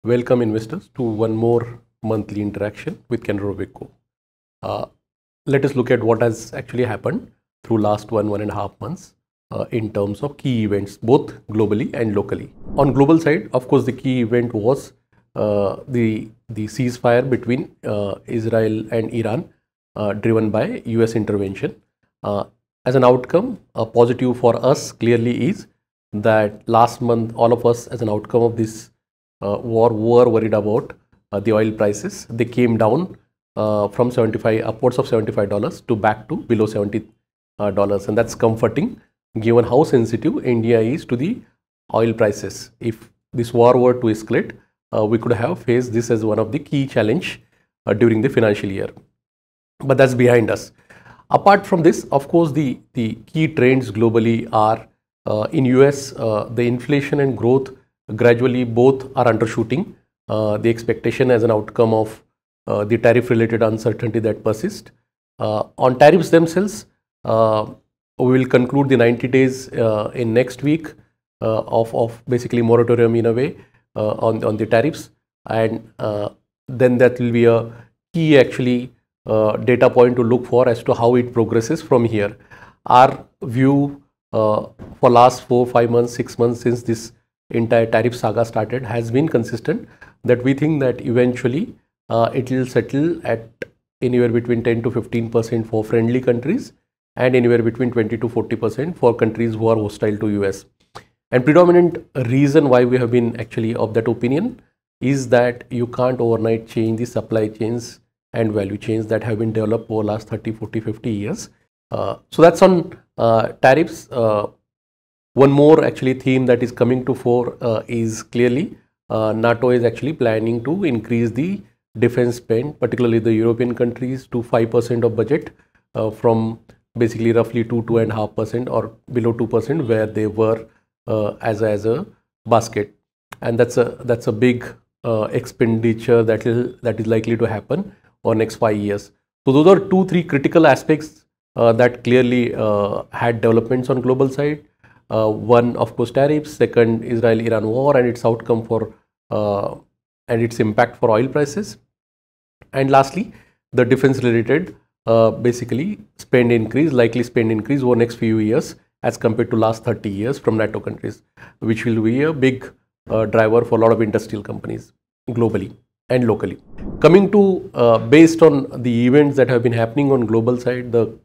Welcome investors to one more monthly interaction with Canara Robeco. Uh, Let us look at what has actually happened through last 1.5 months in terms of key events, both globally and locally. On global side, of course, the key event was the ceasefire between Israel and Iran, driven by US intervention. As an outcome, a positive for us clearly is that last month, all of us as an outcome of this war were worried about the oil prices. They came down from 75 upwards of $75 to back to below $70, and that's comforting given how sensitive India is to the oil prices. If this war were to escalate, we could have faced this as one of the key challenge during the financial year. But that's behind us. Apart from this, of course, the key trends globally are in US, the inflation and growth gradually both are undershooting the expectation as an outcome of the tariff related uncertainty that persists. On tariffs themselves, we will conclude the 90 days in next week of basically moratorium in a way on the tariffs, and then that will be a key actually data point to look for as to how it progresses from here. Our view for last 4, 5 months, 6 months since this entire tariff saga started has been consistent, that we think that eventually it will settle at anywhere between 10 to 15% for friendly countries and anywhere between 20 to 40% for countries who are hostile to US. And predominant reason why we have been actually of that opinion is that you can't overnight change the supply chains and value chains that have been developed over last 30, 40, 50 years. So that's on tariffs. One more actually theme that is coming to fore is clearly NATO is actually planning to increase the defense spend, particularly the European countries, to 5% of budget from basically roughly 2.5% or below 2% where they were as a basket, and that's a big expenditure that is likely to happen over next 5 years. So those are 2-3 critical aspects that clearly had developments on global side. One, of course, tariffs. Second, Israel-Iran war and its outcome for and its impact for oil prices. And lastly, the defense-related basically spend increase, likely spend increase over next few years as compared to last 30 years from NATO countries, which will be a big driver for a lot of industrial companies globally and locally. Coming to based on the events that have been happening on global side, the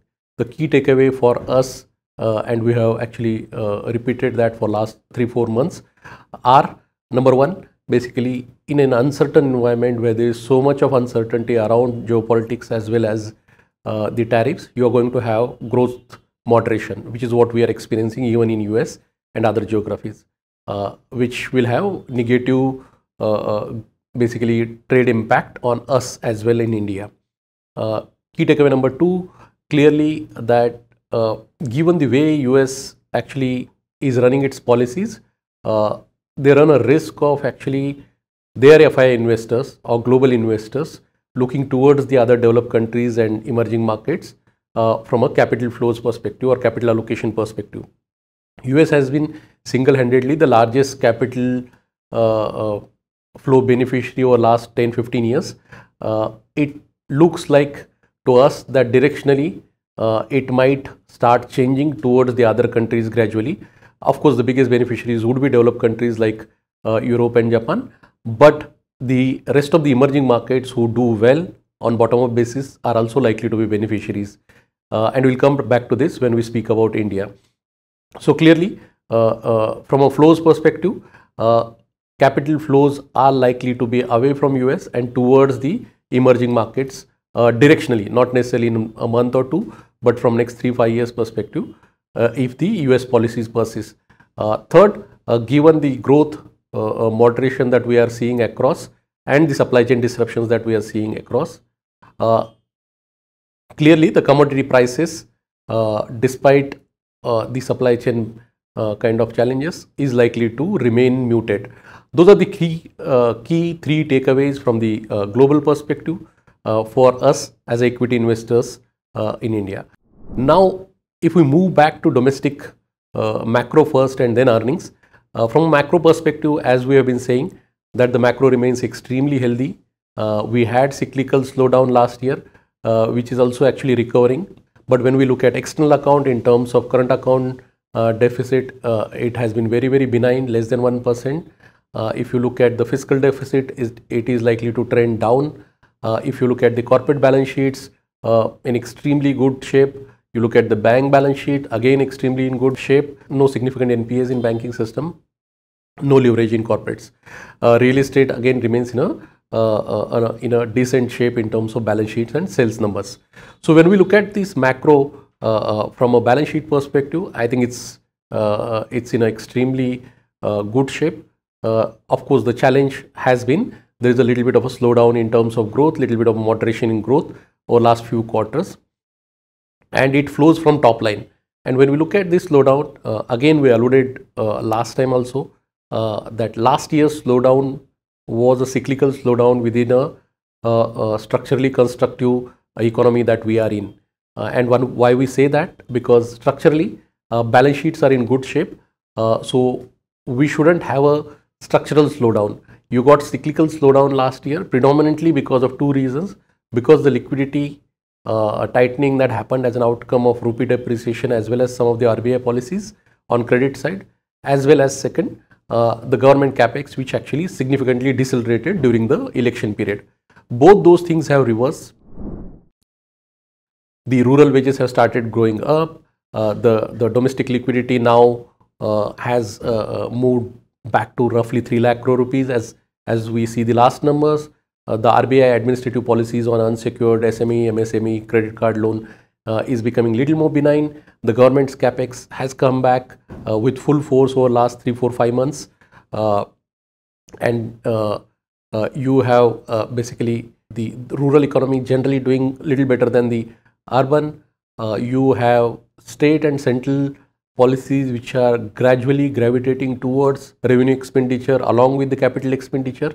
key takeaway for us, and we have actually repeated that for last 3-4 months, are number one, basically in an uncertain environment where there is so much of uncertainty around geopolitics as well as the tariffs, you are going to have growth moderation, which is what we are experiencing even in US and other geographies, which will have negative basically trade impact on us as well in India. Key takeaway number two, clearly that given the way US actually is running its policies, they run a risk of actually their FI investors or global investors looking towards the other developed countries and emerging markets from a capital flows perspective or capital allocation perspective. US has been single-handedly the largest capital flow beneficiary over last 10-15 years. It looks like to us that directionally it might start changing towards the other countries gradually. Of course, the biggest beneficiaries would be developed countries like Europe and Japan, but the rest of the emerging markets who do well on bottom-up basis are also likely to be beneficiaries. And we'll come back to this when we speak about India. So clearly, from a flows perspective, capital flows are likely to be away from US and towards the emerging markets directionally, not necessarily in a month or two, but from next 3-5 years perspective, if the US policies persist. Third, given the growth moderation that we are seeing across and the supply chain disruptions that we are seeing across, clearly the commodity prices, despite the supply chain kind of challenges, is likely to remain muted. Those are the key 3 takeaways from the global perspective for us as equity investors in India. Now, if we move back to domestic macro first and then earnings, from a macro perspective, as we have been saying, that the macro remains extremely healthy. We had cyclical slowdown last year, which is also actually recovering. But when we look at external account in terms of current account deficit, it has been very, very benign, less than 1%. If you look at the fiscal deficit, it is likely to trend down. If you look at the corporate balance sheets, in extremely good shape. You look at the bank balance sheet, again extremely in good shape. No significant NPAs in banking system. No leverage in corporates. Real estate again remains in a decent shape in terms of balance sheets and sales numbers. So when we look at this macro from a balance sheet perspective, I think it's in an extremely good shape. Of course, the challenge has been there is a little bit of a slowdown in terms of growth, little bit of moderation in growth over last few quarters, and it flows from top line. And when we look at this slowdown, again we alluded last time also that last year's slowdown was a cyclical slowdown within a structurally constructive economy that we are in. And why we say that? Because structurally balance sheets are in good shape, so we shouldn't have a structural slowdown. You got cyclical slowdown last year predominantly because of two reasons. Because the liquidity tightening that happened as an outcome of rupee depreciation, as well as some of the RBI policies on credit side, as well as second, the government capex, which actually significantly decelerated during the election period. Both those things have reversed. The rural wages have started growing up. The domestic liquidity now has moved back to roughly 3 lakh crore rupees as we see the last numbers. The RBI administrative policies on unsecured SME, MSME, credit card loan is becoming little more benign. The government's capex has come back with full force over last 3, 4, 5 months. And you have basically the rural economy generally doing little better than the urban. You have state and central policies which are gradually gravitating towards revenue expenditure along with the capital expenditure.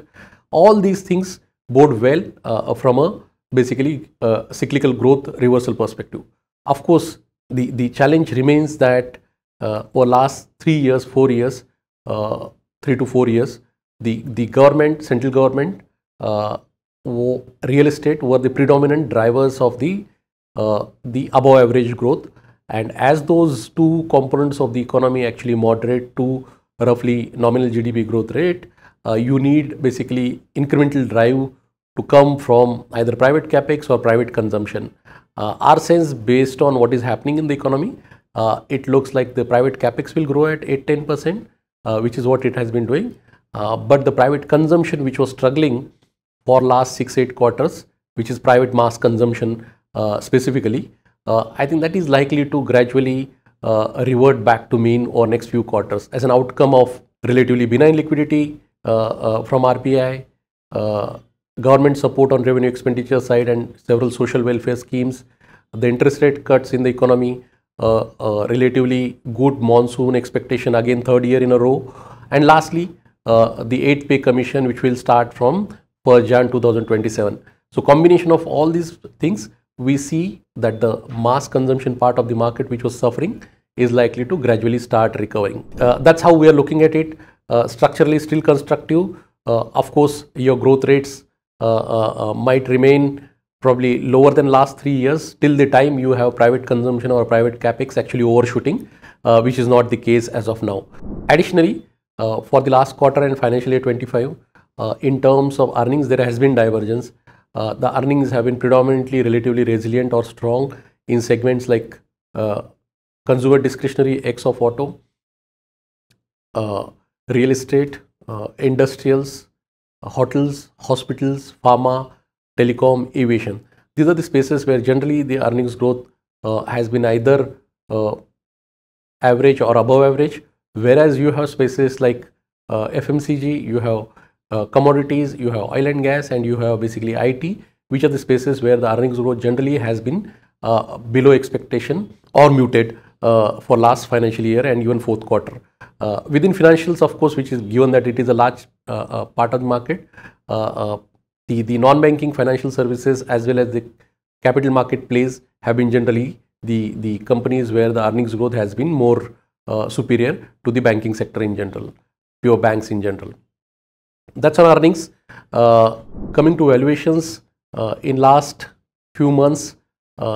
All these things bode well from a basically cyclical growth reversal perspective. Of course, the challenge remains that over last 3 years, 4 years, 3 to 4 years, the government, central government, real estate were the predominant drivers of the above average growth. And as those two components of the economy actually moderate to roughly nominal GDP growth rate, you need basically incremental drive to come from either private capex or private consumption. Our sense, based on what is happening in the economy, it looks like the private capex will grow at 8-10%, which is what it has been doing. But the private consumption, which was struggling for last 6-8 quarters, which is private mass consumption specifically, I think that is likely to gradually revert back to mean over next few quarters as an outcome of relatively benign liquidity from RBI, government support on revenue expenditure side, and several social welfare schemes, the interest rate cuts in the economy, relatively good monsoon expectation again 3rd year in a row, and lastly the 8th pay commission, which will start from 1st Jan 2027. So combination of all these things, we see that the mass consumption part of the market, which was suffering, is likely to gradually start recovering. That's how we are looking at it. Structurally still constructive. Of course, your growth rates might remain probably lower than last 3 years till the time you have private consumption or private capex actually overshooting, which is not the case as of now. Additionally, for the last quarter and financial year 25, in terms of earnings, there has been divergence. The earnings have been predominantly relatively resilient or strong in segments like consumer discretionary X of auto, real estate, industrials, hotels, hospitals, pharma, telecom, aviation. These are the spaces where generally the earnings growth has been either average or above average, whereas you have spaces like FMCG, you have commodities, you have oil and gas, and you have basically IT, which are the spaces where the earnings growth generally has been below expectation or muted for last financial year and even 4th quarter. Within financials, of course, which is given that it is a large part of the market, the non-banking financial services as well as the capital market plays have been generally the companies where the earnings growth has been more superior to the banking sector in general, pure banks in general. That's on earnings. Coming to valuations, in last few months,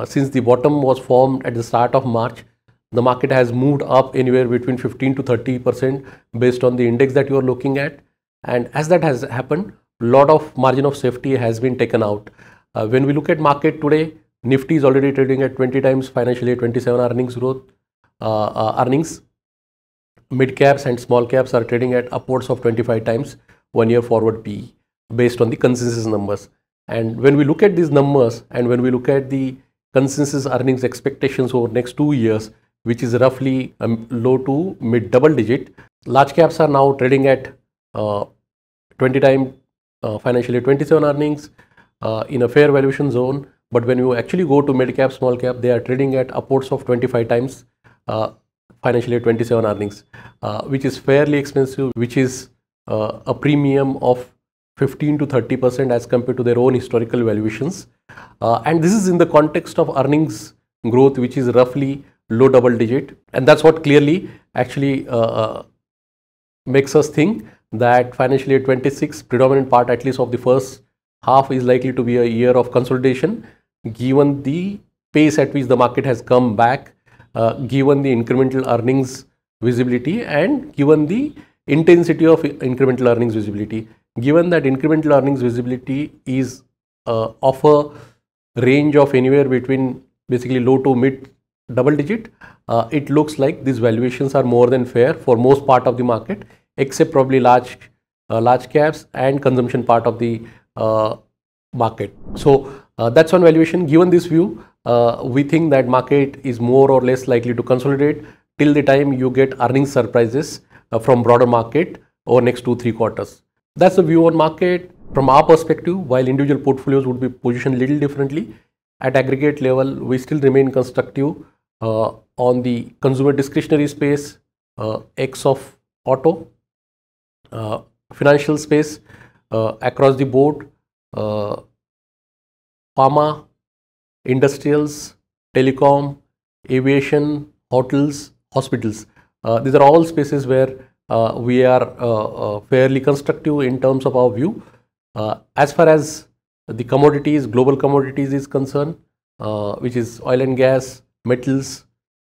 since the bottom was formed at the start of March, the market has moved up anywhere between 15 to 30% based on the index that you are looking at. And as that has happened, a lot of margin of safety has been taken out. When we look at market today, Nifty is already trading at 20 times financial year 27 earnings growth. Earnings, mid caps and small caps are trading at upwards of 25 times 1 year forward PE based on the consensus numbers. And when we look at these numbers and when we look at the consensus earnings expectations over next 2 years, which is roughly low to mid double digit, large caps are now trading at 20 time financial year 27 earnings in a fair valuation zone. But when you actually go to mid cap, small cap, they are trading at upwards of 25 times financial year 27 earnings, which is fairly expensive, which is a premium of 15 to 30% as compared to their own historical valuations. And this is in the context of earnings growth, which is roughly low double digit. And that's what clearly actually makes us think that financial year 26, predominant part at least of the first half, is likely to be a year of consolidation, given the pace at which the market has come back, given the incremental earnings visibility and given the intensity of incremental earnings visibility. Given that incremental earnings visibility is of a range of anywhere between basically low to mid double digit, it looks like these valuations are more than fair for most part of the market, except probably large caps and consumption part of the market. So that's one valuation. Given this view, we think that market is more or less likely to consolidate till the time you get earnings surprises from broader market over next 2-3 quarters. That's the view on market. From our perspective, while individual portfolios would be positioned little differently, at aggregate level, we still remain constructive on the consumer discretionary space, X of auto, financial space, across the board, pharma, industrials, telecom, aviation, hotels, hospitals. These are all spaces where we are fairly constructive in terms of our view. As far as the commodities, global commodities is concerned, which is oil and gas, metals,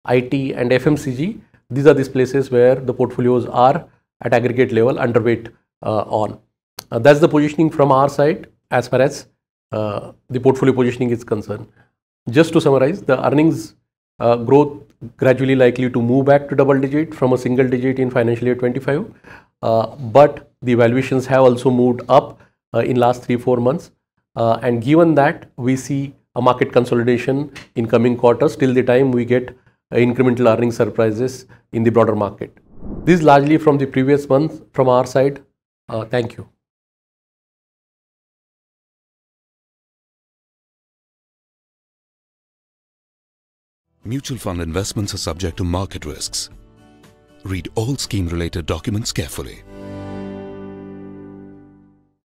IT and FMCG, these are these places where the portfolios are at aggregate level underweight on. That's the positioning from our side as far as the portfolio positioning is concerned. Just to summarize, the earnings growth gradually likely to move back to double digit from a single digit in financial year 25, but the valuations have also moved up in last 3-4 months, and given that we see a market consolidation in coming quarters till the time we get incremental earnings surprises in the broader market. This is largely from the previous month from our side. Thank you. Mutual fund investments are subject to market risks. Read all scheme-related documents carefully.